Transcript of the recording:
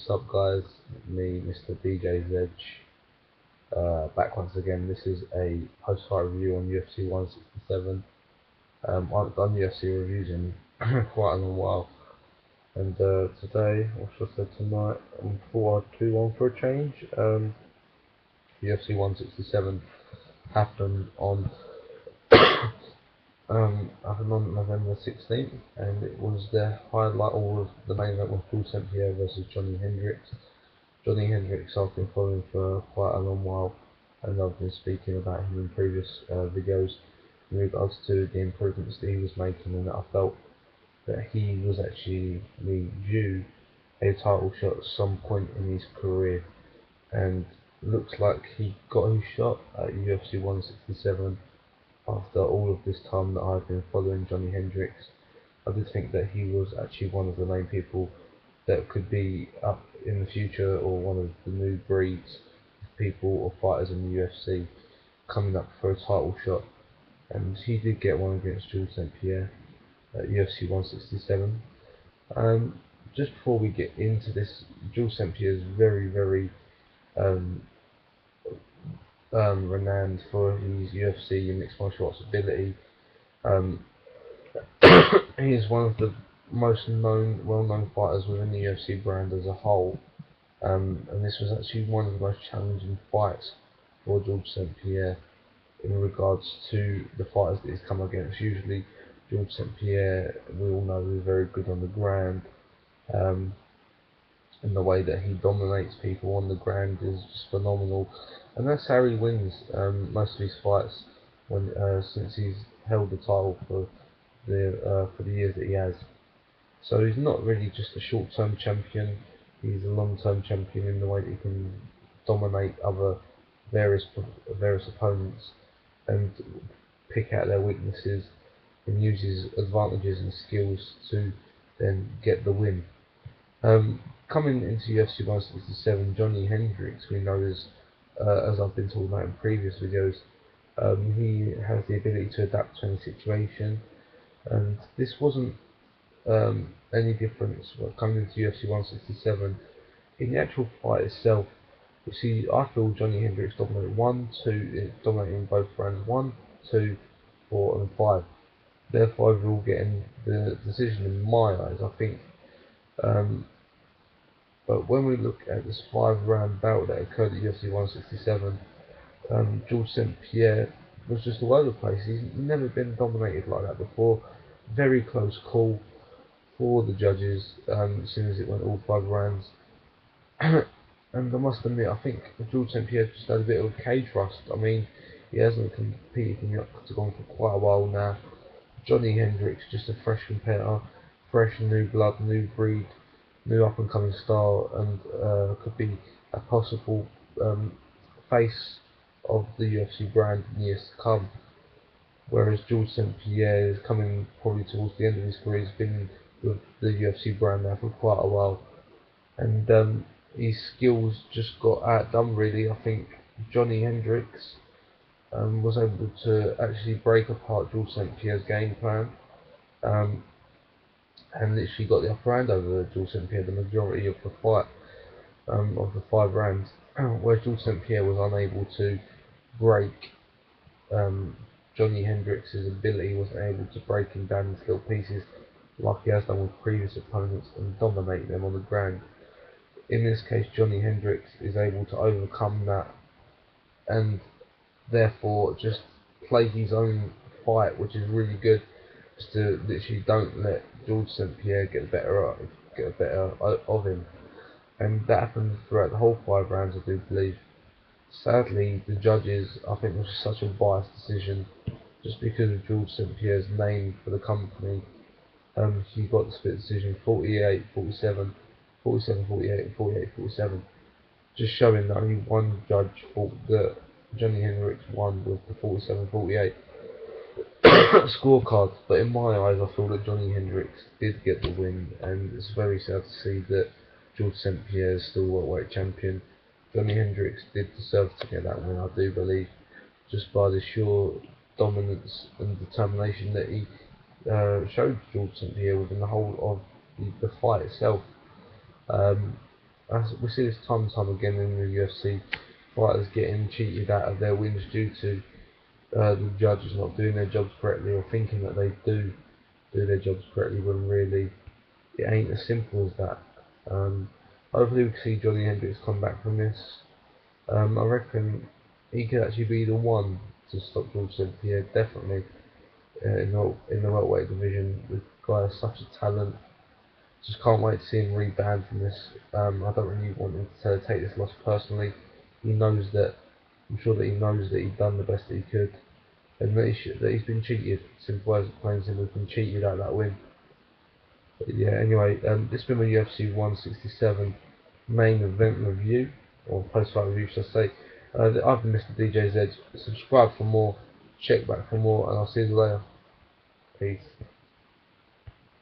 What's up, guys? Me, Mr. DJ's Edge, back once again. This is a post-fight review on UFC 167. I haven't done UFC reviews in quite a long while, and today, or should I say tonight, I'm 4-2-1 for a change. UFC 167 happened on happened on November 16th, and it was the highlight. All of the main event was St-Pierre versus Johny Hendricks. Johny Hendricks I've been following for quite a long while, and I've been speaking about him in previous videos in regards to the improvements that he was making, and that I felt that he was actually due a title shot at some point in his career, and looks like he got his shot at UFC 167 after all of this time that I've been following Johny Hendricks. I did think that he was actually one of the main people that could be up in the future, or one of the new breeds of people or fighters in the UFC coming up for a title shot, and he did get one against St-Pierre at UFC 167. Just before we get into this, St-Pierre is very renowned for his UFC and mixed martial arts ability. He is one of the most well-known fighters within the UFC brand as a whole, and this was actually one of the most challenging fights for St-Pierre in regards to the fighters that he's come against. Usually, St-Pierre, we all know, is very good on the ground, and the way that he dominates people on the ground is just phenomenal, and that's how he wins most of his fights since he's held the title for the years that he has. So he's not really just a short-term champion, he's a long-term champion in the way that he can dominate other various opponents and pick out their weaknesses and use his advantages and skills to then get the win. Coming into UFC 167, Johny Hendricks, we know as I've been talking about in previous videos, he has the ability to adapt to any situation, and this wasn't any difference coming into UFC 167. In the actual fight itself, you see, I feel Johny Hendricks dominated dominating in both rounds 1, 2, 4 and 5. Therefore overall getting the decision in my eyes, I think. But when we look at this 5-round bout that occurred at UFC 167, St-Pierre was just all over the place. He's never been dominated like that before. Very close call for the judges as soon as it went all 5 rounds. And I must admit, I think St-Pierre just had a bit of cage rust. I mean, he hasn't competed in the octagon for quite a while now. Johny Hendricks, just a fresh competitor, fresh new blood, new breed, new up-and-coming star, and could be a possible face of the UFC brand in years to come. Whereas St-Pierre is coming probably towards the end of his career. He's been with the UFC brand now for quite a while, and his skills just got outdone really. I think Johny Hendricks was able to actually break apart St-Pierre's game plan, and literally got the upper hand over St-Pierre the majority of the fight, of the 5 rounds, where St-Pierre was unable to break Johny Hendricks' ability, wasn't able to break him down into little pieces like he has done with previous opponents and dominate them on the ground. In this case, Johny Hendricks is able to overcome that and therefore just play his own fight, which is really good. Just to literally don't let St-Pierre get the better of him, and that happened throughout the whole 5 rounds, I do believe. Sadly, the judges, I think, was such a biased decision, just because of St-Pierre's name for the company. He got the split decision 48-47, 47-48 and 48-47, just showing that only one judge thought that Johny Hendricks won with the 47-48 scorecard. But in my eyes, I feel that Johny Hendricks did get the win, and it's very sad to see that St-Pierre is still welterweight champion. Johny Hendricks did deserve to get that win, I do believe, just by the sheer dominance and determination that he showed St-Pierre within the whole of the fight itself. as we see this time and time again in the UFC, fighters getting cheated out of their wins due to the judges not doing their jobs correctly, or thinking that they do their jobs correctly when really it ain't as simple as that. Hopefully we can see Johny Hendricks come back from this. I reckon he could actually be the one to stop George St-Pierre, definitely, in the welterweight division. The guy has such a talent. Just can't wait to see him rebound from this. I don't really want him to take this loss personally. He knows that. I'm sure that he knows that he's done the best that he could, and that, that he's been cheated. Simple as plain simple, he's been cheated out of that win. But yeah, anyway, this has been my UFC 167 main event review, or post-fight review, should I say. I've been Mr. DJ Z. Subscribe for more, check back for more, and I'll see you later. Peace.